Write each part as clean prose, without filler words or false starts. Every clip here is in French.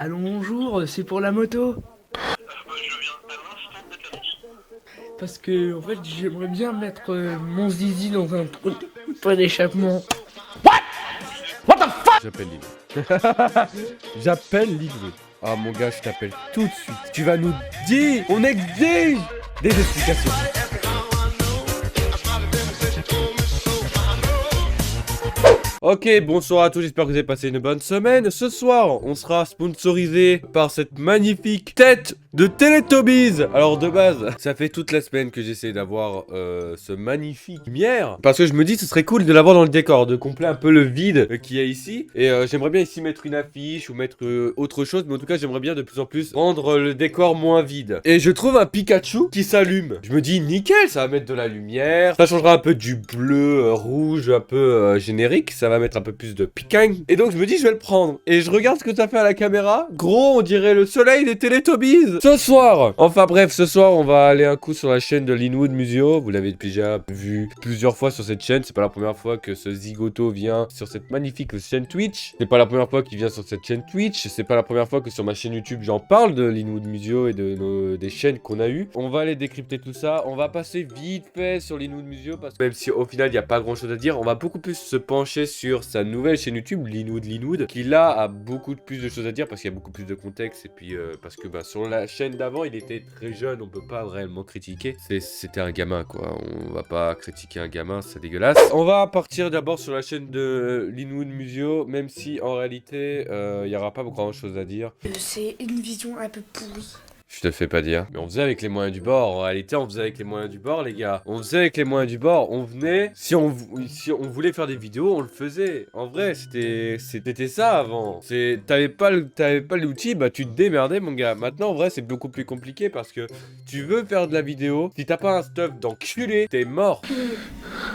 Allô, bonjour, c'est pour la moto. Parce que, en fait, j'aimerais bien mettre mon zizi dans un trou, pas d'échappement. J'appelle Lily. J'appelle Lily. Ah mon gars, je t'appelle tout de suite. Tu vas nous dire, on exige des explications. Ok, bonsoir à tous, j'espère que vous avez passé une bonne semaine. Ce soir, on sera sponsorisé par cette magnifique tête de Teletubbies. Alors de base, ça fait toute la semaine que j'essaie d'avoir ce magnifique lumière. Parce que je me dis ce serait cool de l'avoir dans le décor, de combler un peu le vide qu'il y a ici. Et j'aimerais bien ici mettre une affiche ou mettre autre chose. Mais en tout cas, j'aimerais bien de plus en plus rendre le décor moins vide. Et je trouve un Pikachu qui s'allume. Je me dis nickel, ça va mettre de la lumière. Ça changera un peu du bleu, rouge, un peu générique. Ça va mettre un peu plus de piquant. Et donc je me dis je vais le prendre. Et je regarde ce que ça fait à la caméra. Gros, on dirait le soleil des Teletubbies. Ce soir. Enfin bref, ce soir on va aller un coup sur la chaîne de Linwood Museo. Vous l'avez déjà vu plusieurs fois sur cette chaîne. C'est pas la première fois que ce zigoto vient sur cette magnifique chaîne Twitch. C'est pas la première fois qu'il vient sur cette chaîne Twitch. C'est pas la première fois que sur ma chaîne YouTube j'en parle de Linwood Museo et des chaînes qu'on a eues. On va aller décrypter tout ça. On va passer vite fait sur Linwood Museo parce que même si au final il n'y a pas grand chose à dire, on va beaucoup plus se pencher sur sa nouvelle chaîne YouTube, Linwood, qui là a beaucoup plus de choses à dire parce qu'il y a beaucoup plus de contexte et puis parce que sur la chaîne d'avant il était très jeune, on peut pas réellement critiquer. C'était un gamin quoi, on va pas critiquer un gamin, c'est dégueulasse. On va partir d'abord sur la chaîne de Linwood Museo, même si en réalité il y aura pas grand chose à dire. C'est une vision un peu pourrie. Je te le fais pas dire. Mais on faisait avec les moyens du bord. En réalité, on faisait avec les moyens du bord, les gars. On faisait avec les moyens du bord. On venait. Si on voulait faire des vidéos, on le faisait. En vrai, c'était ça avant. T'avais pas l'outil, bah tu te démerdais, mon gars. Maintenant, en vrai, c'est beaucoup plus compliqué parce que tu veux faire de la vidéo. Si t'as pas un stuff d'enculé, t'es mort.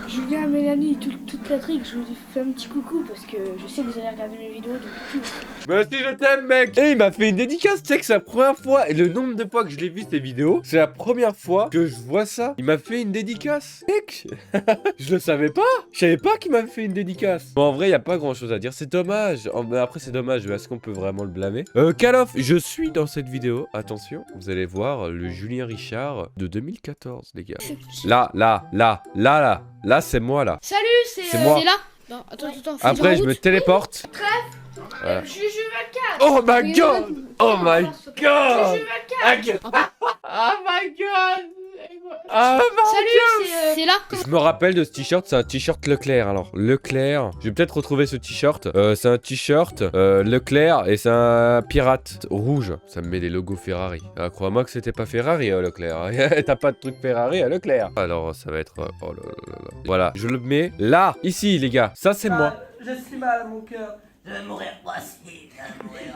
Julien, Mélanie, toute la trique, je vous fais un petit coucou parce que je sais que vous allez regarder mes vidéos. Donc... Merci, je t'aime, mec. Et il m'a fait une dédicace. Tu sais que c'est la première fois. Et le nombre de fois que je l'ai vu ces vidéos, c'est la première fois que je vois ça. Il m'a fait une dédicace. Mec, je le savais pas. Je savais pas qu'il m'avait fait une dédicace. Bon, en vrai, il y a pas grand chose à dire. C'est dommage. Mais après, c'est dommage. Mais est-ce qu'on peut vraiment le blâmer? Call of, je suis dans cette vidéo. Attention, vous allez voir le Julien Richard de 2014, les gars. Là, c'est moi, là. Salut, C'est moi. c'est là. Non, attends, Après, je me téléporte. Voilà. Juju 24. Oh my god! Oh my god! Juju 24. Oh my god! Oh Salut, c'est là. Je me rappelle de ce t-shirt, c'est un t-shirt Leclerc. Alors, Leclerc, je vais peut-être retrouver ce t-shirt. C'est un t-shirt Leclerc et c'est un pirate rouge. Ça me met des logos Ferrari. Ah, crois-moi que c'était pas Ferrari, Leclerc. T'as pas de truc Ferrari à Leclerc. Alors, ça va être. Oh là là là là. Voilà, je le mets là, ici, les gars. Ça, c'est moi. Je suis mal à mon cœur. Je vais mourir moi aussi, je vais mourir.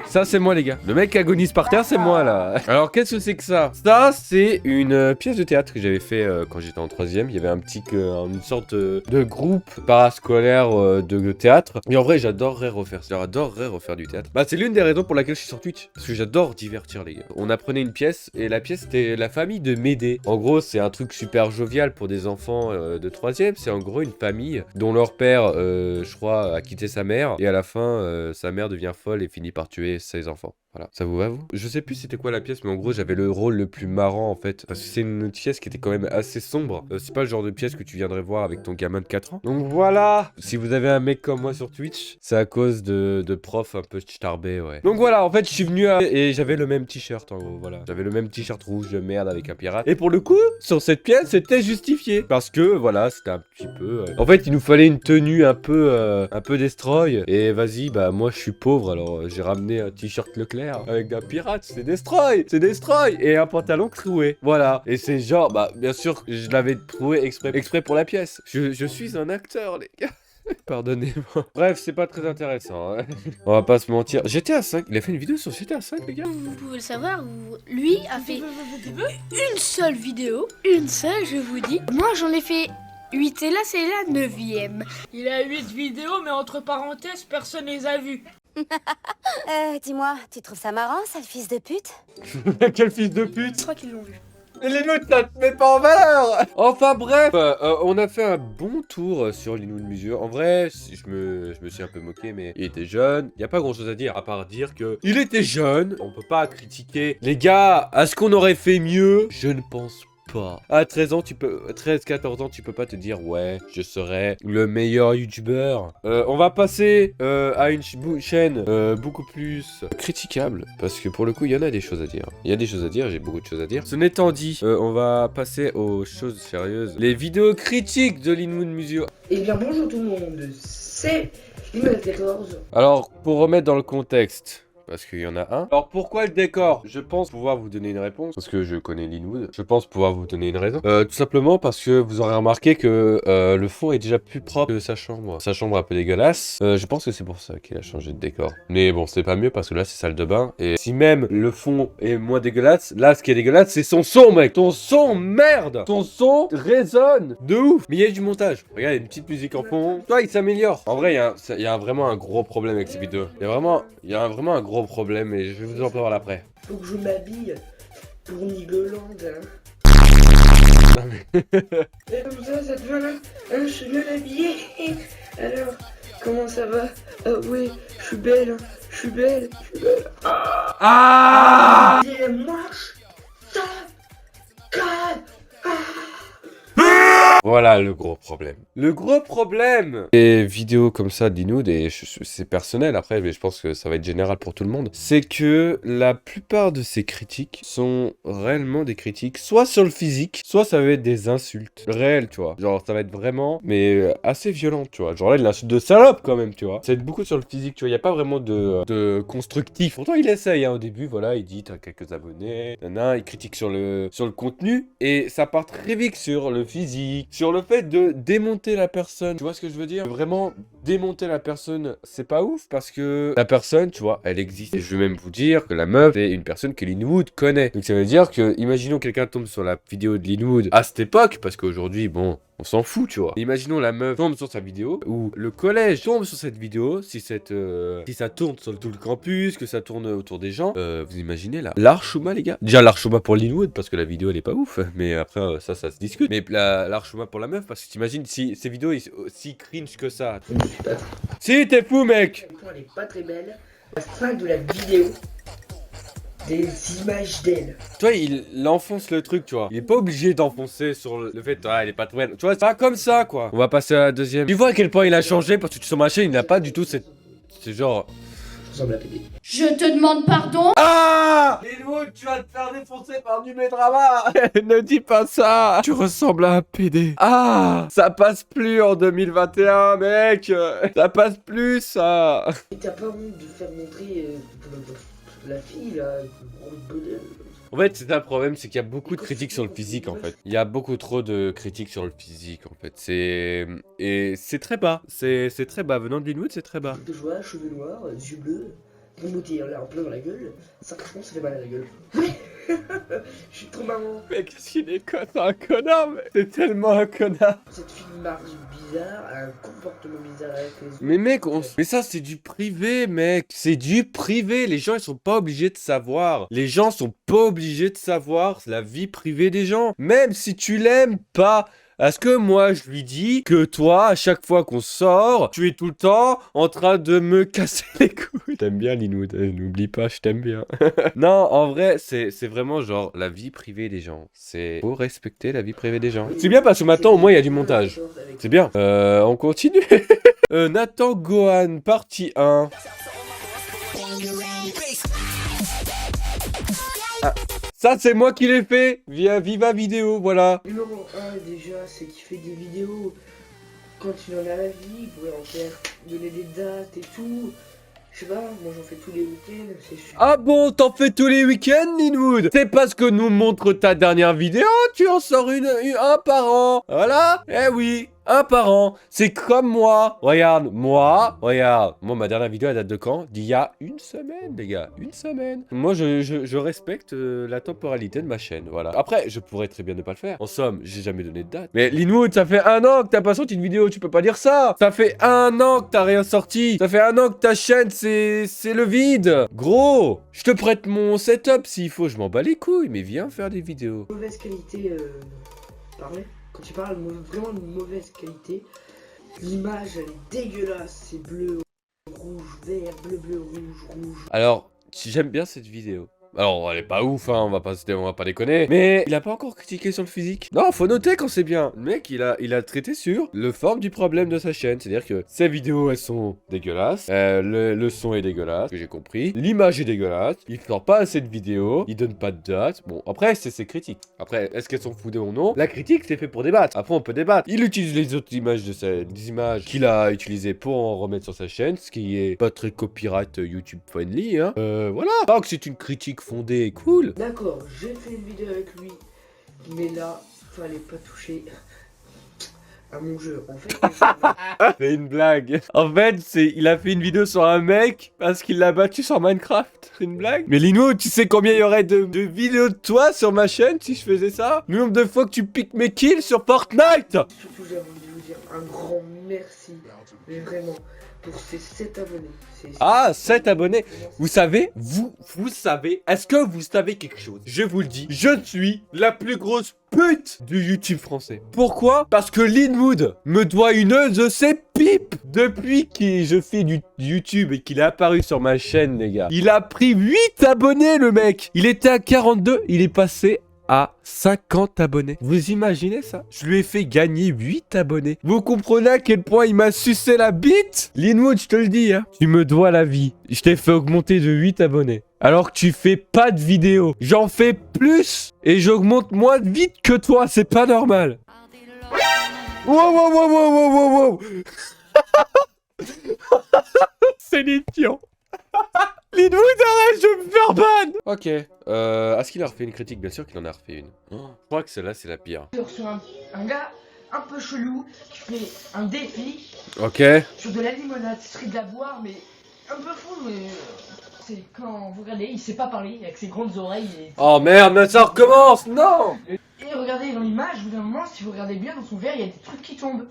Ça, c'est moi, les gars. Le mec qui agonise par terre, c'est moi, là. Alors, qu'est-ce que c'est que ça? Ça, c'est une pièce de théâtre que j'avais fait quand j'étais en 3ème. Il y avait une sorte de groupe parascolaire de théâtre. Et en vrai, j'adorerais refaire ça. J'adorerais refaire du théâtre. Bah, c'est l'une des raisons pour laquelle je suis sur Twitch. Parce que j'adore divertir, les gars. On apprenait une pièce, et la pièce, c'était la famille de Médée. En gros, c'est un truc super jovial pour des enfants de 3ème. C'est en gros une famille dont leur père, je crois, a quitté sa mère. Et à la fin, sa mère devient folle et finit par tuer ses enfants. Voilà, ça vous va, vous? Je sais plus c'était quoi la pièce, mais en gros, j'avais le rôle le plus marrant, en fait. Parce que c'est une pièce qui était quand même assez sombre. C'est pas le genre de pièce que tu viendrais voir avec ton gamin de 4 ans. Donc voilà! Si vous avez un mec comme moi sur Twitch, c'est à cause de profs un peu starbés, ouais. Donc voilà, en fait, je suis venu et j'avais le même t-shirt, en gros, voilà. J'avais le même t-shirt rouge de merde avec un pirate. Et pour le coup, sur cette pièce, c'était justifié. Parce que, voilà, c'était un petit peu... En fait, il nous fallait une tenue un peu destroy. Et vas-y, bah, moi, je suis pauvre, alors j'ai ramené un t-shirt Leclerc avec un pirate, c'est destroy, et un pantalon troué, voilà. Et c'est genre, bah bien sûr, je l'avais trouvé exprès pour la pièce. Je suis un acteur, les gars. Pardonnez-moi. Bref, c'est pas très intéressant. Hein. On va pas se mentir. GTA 5, il a fait une vidéo sur GTA 5, les gars. Vous pouvez le savoir, lui a fait une seule vidéo. Une seule, je vous dis. Moi, j'en ai fait 8 et là, c'est la 9e. Il a 8 vidéos, mais entre parenthèses, personne les a vues. Dis-moi, tu trouves ça marrant, sale fils de pute? Quel fils de pute. Je crois qu'ils l'ont vu. Linwood, ça te met pas en valeur. Enfin bref, on a fait un bon tour sur Linwood Museo. En vrai, je me suis un peu moqué, mais il était jeune. Il y a pas grand chose à dire, à part dire que il était jeune. On peut pas critiquer. Les gars, est-ce qu'on aurait fait mieux? Je ne pense pas. À 13 ans, 14 ans, tu peux pas te dire ouais, je serai le meilleur youtubeur. On va passer à une chaîne beaucoup plus critiquable parce que pour le coup, il y en a des choses à dire. Il y a des choses à dire, j'ai beaucoup de choses à dire. Ce n'étant dit, on va passer aux choses sérieuses. Les vidéos critiques de Linwood Museo. Eh bien bonjour tout le monde, c'est Limel14. Alors, pour remettre dans le contexte, parce qu'il y en a un. Alors pourquoi le décor? Je pense pouvoir vous donner une réponse, parce que je connais Linwood. Je pense pouvoir vous donner une raison. Tout simplement parce que vous aurez remarqué que le fond est déjà plus propre que sa chambre. Sa chambre est un peu dégueulasse. Je pense que c'est pour ça qu'il a changé de décor. Mais bon, c'est pas mieux parce que là c'est salle de bain. Et si même le fond est moins dégueulasse, là ce qui est dégueulasse c'est son son, mec. Ton son, merde. Ton son résonne de ouf. Mais il y a du montage. Regarde, il y a une petite musique en fond. Toi, il s'améliore. En vrai, il y a vraiment un gros problème avec ces vidéos. Il y a vraiment un gros problème et je vais vous en parler après. Faut que je m'habille pour Nigoland, hein. Et comme ça te va là, hein, je suis bien habillée. Alors, comment ça va? Ah oui, je suis belle, hein. Je suis belle, je suis belle. Ah! Et marche, ça, calme. Voilà le gros problème. Le gros problème des vidéos comme ça de Linwood, et c'est personnel après, mais je pense que ça va être général pour tout le monde, c'est que la plupart de ces critiques sont réellement des critiques soit sur le physique, soit ça va être des insultes réelles, tu vois. Genre ça va être vraiment, mais assez violent, tu vois. Genre là, de l'insulte de salope quand même, tu vois. Ça va être beaucoup sur le physique, tu vois. Il n'y a pas vraiment de constructif. Pourtant, il essaye, hein, au début, voilà, il dit t'as quelques abonnés, il critique sur le contenu, et ça part très vite sur le physique, sur le fait de démonter la personne. Tu vois ce que je veux dire? Vraiment, démonter la personne, c'est pas ouf parce que la personne, tu vois, elle existe. Et je vais même vous dire que la meuf, c'est une personne que Linwood connaît. Donc ça veut dire que, imaginons quelqu'un tombe sur la vidéo de Linwood à cette époque, parce qu'aujourd'hui, bon, on s'en fout, tu vois. Imaginons la meuf tombe sur sa vidéo, ou le collège tombe sur cette vidéo, si ça tourne sur tout le campus, que ça tourne autour des gens, vous imaginez là, l'archouma, les gars. Déjà l'archouma pour Linwood, parce que la vidéo elle est pas ouf, mais après ça se discute. Mais l'archouma pour la meuf, parce que t'imagines si ces vidéos si cringe que ça. Je ne suis pas fou. Si t'es fou, mec. Elle est pas très belle. La fin de la vidéo, des images d'elle. Toi, il enfonce le truc, tu vois. Il est pas obligé d'enfoncer sur le fait, elle est pas très belle. Tu vois, c'est pas comme ça, quoi. On va passer à la deuxième. Tu vois à quel point il a changé, parce que sur ma chaîne, il n'a pas du tout cette... C'est genre... Je ressemble à PD. Je te demande pardon. Ah! Linwood, tu vas te faire défoncer par du Medrama. Ne dis pas ça. Tu ressembles à un PD. Ah! Ça passe plus en 2021, mec. Ça passe plus, ça. Et t'as pas honte de faire montrer la fille là, gros bonheur. En fait, c'est un problème, c'est qu'il y a beaucoup de critiques sur le physique, en fait. Il y a beaucoup trop de critiques sur le physique, en fait. Et c'est très bas. C'est très bas. Venant de Linwood, c'est très bas. De joie, cheveux noirs, yeux bleus, mon beauté là en plein dans la gueule. Ça, franchement, ça fait mal à la gueule. Je suis trop marrant. Mais qu'est-ce qu'il est con, c'est un connard, mais c'est tellement un connard. Cette fille marche bizarre, a un comportement bizarre avec les autres. Mais mec, mais ça c'est du privé, mec. C'est du privé. Les gens ils sont pas obligés de savoir. Les gens sont pas obligés de savoir la vie privée des gens. Même si tu l'aimes pas. Est-ce que moi je lui dis que toi, à chaque fois qu'on sort, tu es tout le temps en train de me casser les couilles? T'aimes bien Linwood, n'oublie pas, je t'aime bien. Non, en vrai, c'est vraiment genre la vie privée des gens. C'est faut respecter la vie privée des gens. C'est bien parce que maintenant au moins il y a du montage. C'est bien. On continue. Nathan Gohan, partie 1. Ah. Ça, c'est moi qui l'ai fait via Viva Vidéo, voilà. Numéro 1 déjà, c'est qu'il fait des vidéos quand il en a la vie, il pourrait en faire, donner des dates et tout. Je sais pas, moi j'en fais tous les week-ends, c'est sûr. Ah bon, t'en fais tous les week-ends, Linwood? C'est parce que nous montre ta dernière vidéo, tu en sors un par an. Voilà. Eh oui. Un par an. C'est comme moi. Regarde, moi. Regarde. Moi, ma dernière vidéo, elle date de quand? D'il y a une semaine, les gars. Une semaine. Moi, je respecte la temporalité de ma chaîne. Voilà. Après, je pourrais très bien ne pas le faire. En somme, j'ai jamais donné de date. Mais Linwood, ça fait 1 an que t'as pas sorti une vidéo. Tu peux pas dire ça. Ça fait 1 an que t'as rien sorti. Ça fait 1 an que ta chaîne, c'est le vide. Gros, je te prête mon setup s'il faut. Je m'en bats les couilles. Mais viens faire des vidéos. Mauvaise qualité, parler. Quand tu parles vraiment de mauvaise qualité, l'image elle est dégueulasse, c'est bleu, rouge, vert, bleu, bleu, rouge, rouge. Alors, j'aime bien cette vidéo. Alors, elle est pas ouf, hein, on va pas déconner. Mais il a pas encore critiqué sur le physique. Non, faut noter quand c'est bien. Le mec, il a traité sur le forme du problème de sa chaîne. C'est-à-dire que ses vidéos, elles sont dégueulasses. Le son est dégueulasse, que j'ai compris. L'image est dégueulasse. Il sort pas assez de vidéos. Il donne pas de date. Bon, après, c'est ses critiques. Après, est-ce qu'elles sont fondées ou non? La critique, c'est fait pour débattre. Après, on peut débattre. Il utilise les autres images des images qu'il a utilisées pour en remettre sur sa chaîne, ce qui est pas très copyright YouTube friendly, hein. Voilà. Tant que c'est une critique fondée, cool. D'accord, j'ai fait une vidéo avec lui, mais là, fallait pas toucher à mon jeu. En fait, C'est une blague. En fait, il a fait une vidéo sur un mec parce qu'il l'a battu sur Minecraft. C'est une blague. Mais Lino, tu sais combien il y aurait de vidéos de toi sur ma chaîne si je faisais ça? Le nombre de fois que tu piques mes kills sur Fortnite. surtout, j'ai envie de vous dire un grand merci, mais vraiment, pour ces 7 abonnés. Ah, 7 abonnés. Vous savez, vous savez, est-ce que vous savez quelque chose? Je vous le dis, je suis la plus grosse pute du YouTube français. Pourquoi? Parce que Linwood me doit une de ses pipes. Depuis que je fais du YouTube et qu'il est apparu sur ma chaîne, les gars. Il a pris 8 abonnés, le mec. Il était à 42, il est passé à 50 abonnés. Vous imaginez ça? Je lui ai fait gagner 8 abonnés. Vous comprenez à quel point il m'a sucé la bite? Linwood, je te le dis, hein. Tu me dois la vie. Je t'ai fait augmenter de 8 abonnés. Alors que tu fais pas de vidéos. J'en fais plus et j'augmente moins vite que toi. C'est pas normal. Wow, wow, wow, wow, wow, wow, wow. C'est l'idiot. Linwood, arrête, je vais me faire ban. Ok, est-ce qu'il a refait une critique? Bien sûr qu'il en a refait une. Oh, je crois que celle-là, c'est la pire. Sur un gars un peu chelou qui fait un défi Ok. sur de la limonade. Ce serait de la boire, mais un peu fou, mais c'est quand vous regardez, il sait pas parler avec ses grandes oreilles. Oh merde, mais ça recommence, non. Et regardez dans l'image, au bout d'un moment, si vous regardez bien dans son verre, il y a des trucs qui tombent.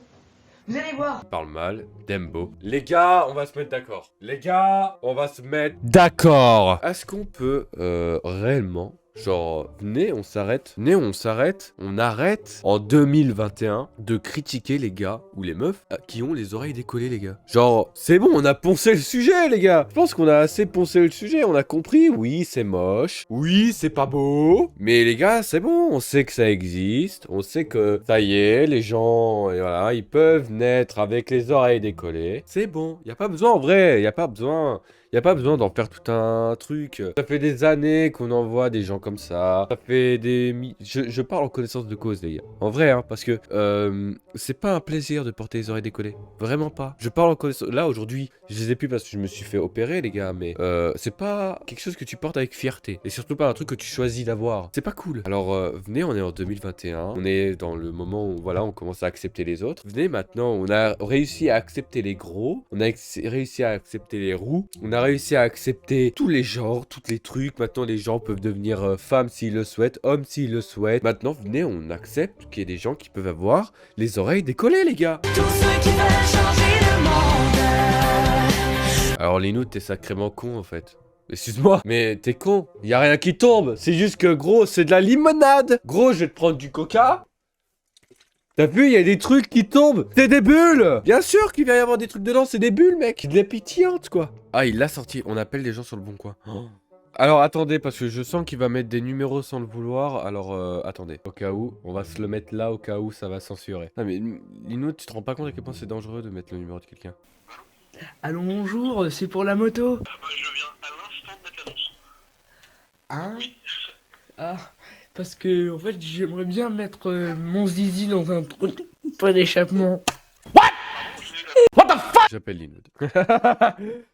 Vous allez voir. Il parle mal, Dembo. Les gars, on va se mettre d'accord. Les gars, on va se mettre d'accord. Est-ce qu'on peut réellement, genre, venez, on s'arrête. On arrête en 2021 de critiquer les gars ou les meufs qui ont les oreilles décollées, les gars. Genre, c'est bon, on a poncé le sujet, les gars. Je pense qu'on a assez poncé le sujet. On a compris, oui, c'est moche. Oui, c'est pas beau. Mais les gars, c'est bon. On sait que ça existe. On sait que, ça y est, les gens, et voilà, ils peuvent naître avec les oreilles décollées. C'est bon. Y a pas besoin, en vrai. Y a pas besoin. Y a pas besoin d'en faire tout un truc. Ça fait des années qu'on envoie des gens comme ça. Ça fait des... Je parle en connaissance de cause, les gars. En vrai, hein, parce que c'est pas un plaisir de porter les oreilles décollées. Vraiment pas. Je parle en connaissance... Là, aujourd'hui, je les ai plus parce que je me suis fait opérer, les gars. Mais c'est pas quelque chose que tu portes avec fierté. Et surtout pas un truc que tu choisis d'avoir. C'est pas cool. Alors, venez, on est en 2021. On est dans le moment où, voilà, on commence à accepter les autres. Venez, maintenant, on a réussi à accepter les gros. On a réussi à accepter les roux. On a réussi à accepter tous les genres, tous les trucs. Maintenant, les gens peuvent devenir femmes s'ils le souhaitent, hommes s'ils le souhaitent. Maintenant, venez, on accepte qu'il y ait des gens qui peuvent avoir les oreilles décollées, les gars. Tous ceux qui veulent changer le monde. Alors, Linwood, t'es sacrément con, en fait. Excuse-moi, mais t'es con. Y a rien qui tombe. C'est juste que, gros, c'est de la limonade. Gros, je vais te prendre du coca. T'as vu, il y a des trucs qui tombent. C'est des bulles. Bien sûr qu'il va y avoir des trucs dedans, c'est des bulles, mec. De la pétillante, quoi. Ah, il l'a sorti. On appelle les gens sur le bon coin. Oh. Alors, attendez, parce que je sens qu'il va mettre des numéros sans le vouloir. Alors, attendez. Au cas où, on va se le mettre là, au cas où ça va censurer. Non, mais Lino, tu te rends pas compte à quel point c'est dangereux de mettre le numéro de quelqu'un? Allô, bonjour, c'est pour la moto. Je viens à l'instant de mettre l'annonce. Hein? Ah, parce que, en fait, j'aimerais bien mettre mon zizi dans un truc, pas d'échappement. J'appelle Linwood.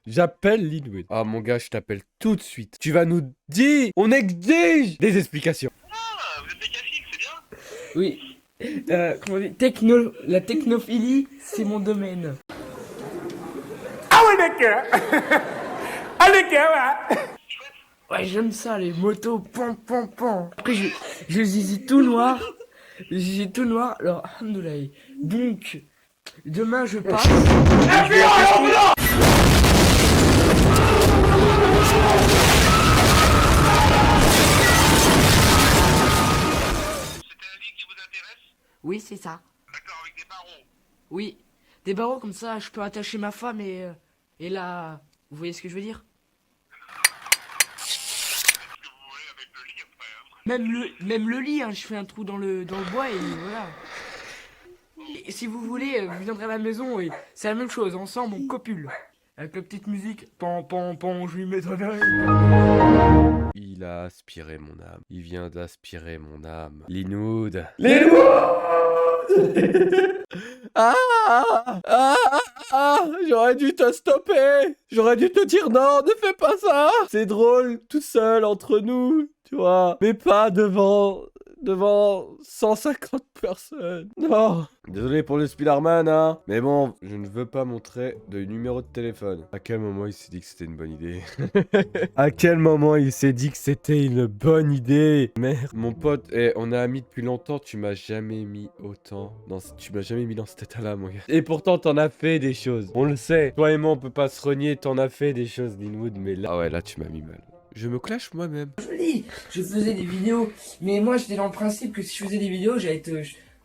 J'appelle Linwood. Ah, mon gars, je t'appelle tout de suite. Tu vas nous dire, on exige des explications. Ah, vous êtes mécanique, c'est bien. Oui, Comment on dit la technophilie, c'est mon domaine. Ouais, j'aime ça, les motos, pan, pan, pan. Après, je zizi tout noir. Je zizi tout noir, alors, alhamdoulilah. Donc, demain, je passe. C'était un lit qui vous intéresse? Oui, c'est ça. D'accord, avec des barreaux. Oui. Des barreaux comme ça, je peux attacher ma femme et là... Vous voyez ce que je veux dire? Ce que vous voulez avec le lit après, hein. Même le lit, hein, je fais un trou dans le bois et voilà. Et si vous voulez, vous viendrez à la maison et c'est la même chose, ensemble on copule. Avec la petite musique, pan pan pan, je lui mets dans l'oreille. Il a aspiré mon âme. Il vient d'aspirer mon âme. Linoud. Ah, j'aurais dû te stopper. J'aurais dû te dire non, ne fais pas ça. C'est drôle, tout seul, entre nous, tu vois. Mais pas devant 150 personnes. Non. Désolé pour le Spider-Man, hein. Mais bon, je ne veux pas montrer de numéro de téléphone. À quel moment il s'est dit que c'était une bonne idée? À quel moment il s'est dit que c'était une bonne idée? Merde. Mon pote, on est amis depuis longtemps, tu m'as jamais mis autant. Tu m'as jamais mis dans cet état-là, mon gars. Et pourtant, t'en as fait des choses. On le sait. Toi et moi, on peut pas se renier, t'en as fait des choses, Linwood, mais là... Ah ouais, là, tu m'as mis mal. Je me clash moi-même. Je faisais des vidéos, mais moi j'étais dans le principe que si je faisais des vidéos, j'allais être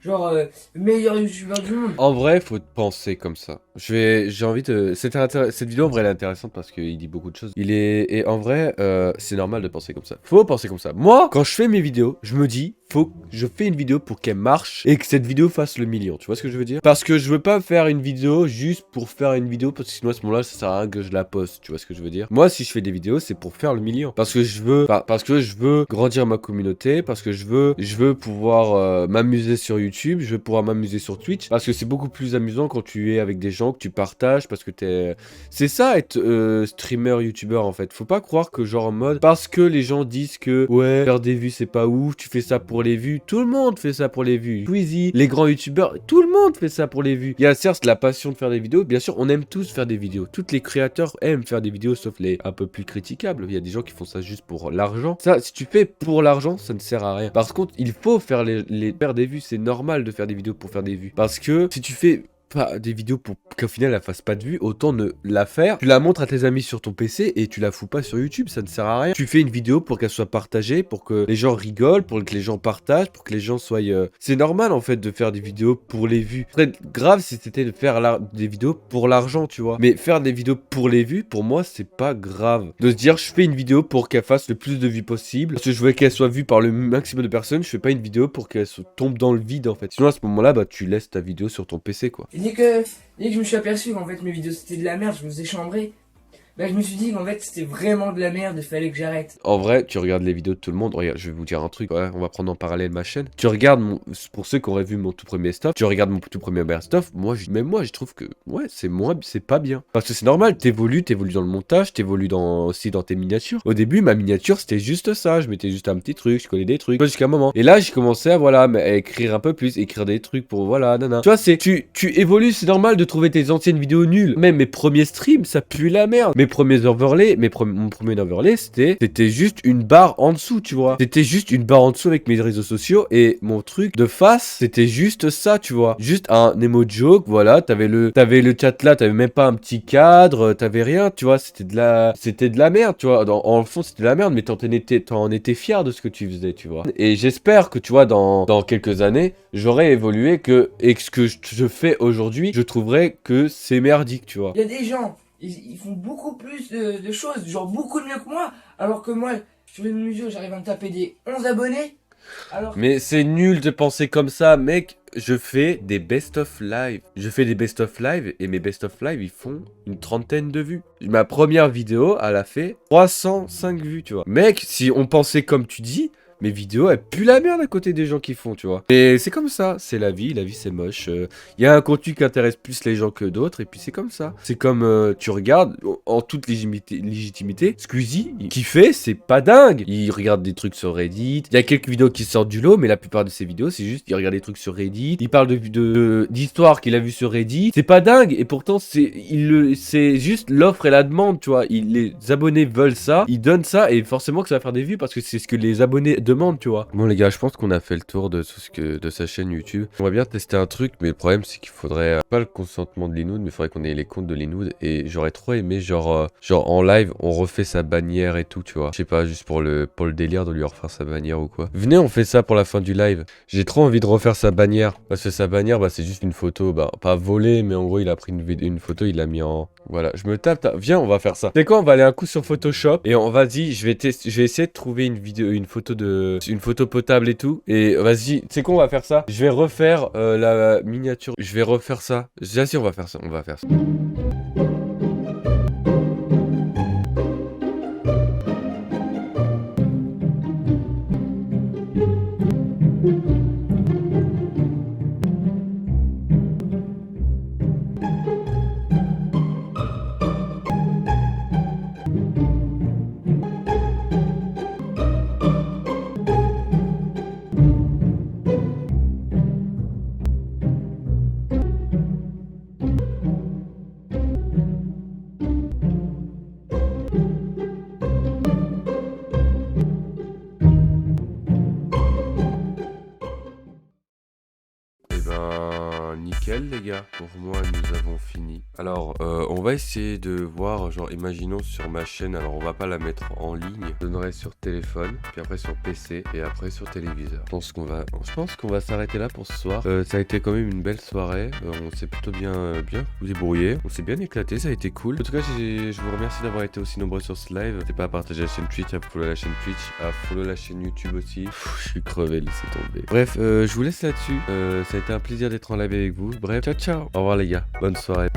genre meilleur youtubeur du monde. En vrai, faut penser comme ça. J'ai envie de... Cette vidéo, en vrai, elle est intéressante parce qu'il dit beaucoup de choses. Et en vrai, c'est normal de penser comme ça. Faut penser comme ça. Moi, quand je fais mes vidéos, je me dis, je fais une vidéo pour qu'elle marche et que cette vidéo fasse le million. Tu vois ce que je veux dire? Parce que je veux pas faire une vidéo juste pour faire une vidéo parce que sinon à ce moment-là, ça sert à rien que je la poste. Tu vois ce que je veux dire? Moi, si je fais des vidéos, c'est pour faire le million. Parce que je veux grandir ma communauté, parce que je veux pouvoir m'amuser sur YouTube, je veux pouvoir m'amuser sur Twitch, parce que c'est beaucoup plus amusant quand tu es avec des gens que tu partages, parce que c'est ça être streamer, youtubeur en fait. Faut pas croire que genre en mode, parce que les gens disent que ouais, faire des vues c'est pas ouf, tu fais ça pour les vues. Tout le monde fait ça pour les vues. Squeezie, les grands youtubeurs, tout le monde fait ça pour les vues. Il y a certes la passion de faire des vidéos, bien sûr, on aime tous faire des vidéos. Tous les créateurs aiment faire des vidéos, sauf les un peu plus critiquables. Il y a des gens qui font ça juste pour l'argent. Ça, si tu fais pour l'argent, ça ne sert à rien. Par contre, il faut faire faire des vues. C'est normal de faire des vidéos pour faire des vues. Parce que si tu fais pas des vidéos pour qu'au final elle fasse pas de vues, autant ne la faire. Tu la montres à tes amis sur ton PC et tu la fous pas sur YouTube, ça ne sert à rien. Tu fais une vidéo pour qu'elle soit partagée, pour que les gens rigolent, pour que les gens partagent, pour que les gens soient... C'est normal en fait de faire des vidéos pour les vues. Ce serait grave si c'était de faire des vidéos pour l'argent, tu vois. Mais faire des vidéos pour les vues, pour moi, c'est pas grave. De se dire, je fais une vidéo pour qu'elle fasse le plus de vues possible. Parce que je veux qu'elle soit vue par le maximum de personnes. Je fais pas une vidéo pour qu'elle tombe dans le vide en fait. Sinon à ce moment-là, bah tu laisses ta vidéo sur ton PC quoi. Dès que je me suis aperçu qu'en fait mes vidéos c'était de la merde, je me faisais chambrer. Bah je me suis dit qu'en fait c'était vraiment de la merde, il fallait que j'arrête. En vrai, tu regardes les vidéos de tout le monde. Regarde, je vais vous dire un truc, ouais, on va prendre en parallèle ma chaîne. Tu regardes, pour ceux qui auraient vu mon tout premier stuff, tu regardes mon tout premier stuff, même moi je trouve que, ouais, c'est pas bien. Parce que c'est normal, t'évolues dans le montage, t'évolues aussi dans tes miniatures. Au début, ma miniature c'était juste ça, je mettais juste un petit truc, je collais des trucs, jusqu'à un moment. Et là, j'ai commencé à écrire un peu plus, écrire des trucs pour, voilà, nana. Tu vois, tu évolues, c'est normal de trouver tes anciennes vidéos nulles. Même mes premiers streams, ça pue la merde. Mes premiers overlays, mon premier overlay, c'était juste une barre en dessous, tu vois. C'était juste une barre en dessous avec mes réseaux sociaux et mon truc de face, c'était juste ça, tu vois. Juste un emojoke, voilà, t'avais le chat là, t'avais même pas un petit cadre, t'avais rien, tu vois, c'était de la merde, tu vois. En fond, c'était de la merde, mais t'en étais fier de ce que tu faisais, tu vois. Et j'espère que, tu vois, dans quelques années, j'aurai évolué et que ce que je fais aujourd'hui, je trouverai que c'est merdique, tu vois. Il y a des gens, ils font beaucoup plus de choses, genre beaucoup mieux que moi, alors que moi, sur une mesure, j'arrive à me taper des 11 abonnés. Alors... Mais c'est nul de penser comme ça, mec. Je fais des best-of live. Je fais des best-of live et mes best-of live, ils font une 30aine de vues. Ma première vidéo, elle a fait 305 vues, tu vois. Mec, si on pensait comme tu dis, mes vidéos, elles puent la merde à côté des gens qui font, tu vois. Et c'est comme ça, c'est la vie c'est moche. Il y a un contenu qui intéresse plus les gens que d'autres, et puis c'est comme ça. C'est comme, tu regardes, en toute légitimité, Squeezie, qui fait, c'est pas dingue. Il regarde des trucs sur Reddit, il y a quelques vidéos qui sortent du lot, mais la plupart de ses vidéos, c'est juste, il regarde des trucs sur Reddit, il parle d'histoires qu'il a vues sur Reddit, c'est pas dingue, et pourtant, c'est juste l'offre et la demande, tu vois. Les abonnés veulent ça, ils donnent ça, et forcément que ça va faire des vues, parce que c'est ce que les abonnés demandent, tu vois. Bon les gars, je pense qu'on a fait le tour de de sa chaîne YouTube. On va bien tester un truc, mais le problème c'est qu'il faudrait pas le consentement de Linwood, mais il faudrait qu'on ait les comptes de Linwood, et j'aurais trop aimé genre en live on refait sa bannière et tout, tu vois. Je sais pas, juste pour le délire de lui refaire sa bannière ou quoi. Venez, on fait ça pour la fin du live. J'ai trop envie de refaire sa bannière, parce que sa bannière, bah c'est juste une photo, bah pas volée, mais en gros il a pris une photo, il l'a mis en... Voilà, je me tape, viens, on va faire ça. C'est quoi, on va aller un coup sur Photoshop, et on va dire, je vais essayer de trouver une photo potable et tout, et vas-y, c'est quoi, on va faire ça. Je vais refaire la miniature, je vais refaire ça. Vas-y, on va faire ça. Nickel les gars, pour moi nous avons fini. Alors on va essayer de voir, genre imaginons sur ma chaîne, alors on va pas la mettre en ligne, je donnerai sur téléphone, puis après sur PC et après sur téléviseur. Je pense qu'on va s'arrêter là pour ce soir. Ça a été quand même une belle soirée, on s'est plutôt bien débrouillé, on s'est bien éclaté, ça a été cool. En tout cas je vous remercie d'avoir été aussi nombreux sur ce live. N'hésitez pas à partager la chaîne Twitch, à follow la chaîne Twitch, à follow la chaîne YouTube aussi. Je suis crevé, laissez tomber. Bref, je vous laisse là-dessus, ça a été un plaisir d'être en live avec vous. Bref, ciao ciao. Au revoir les gars, bonne soirée.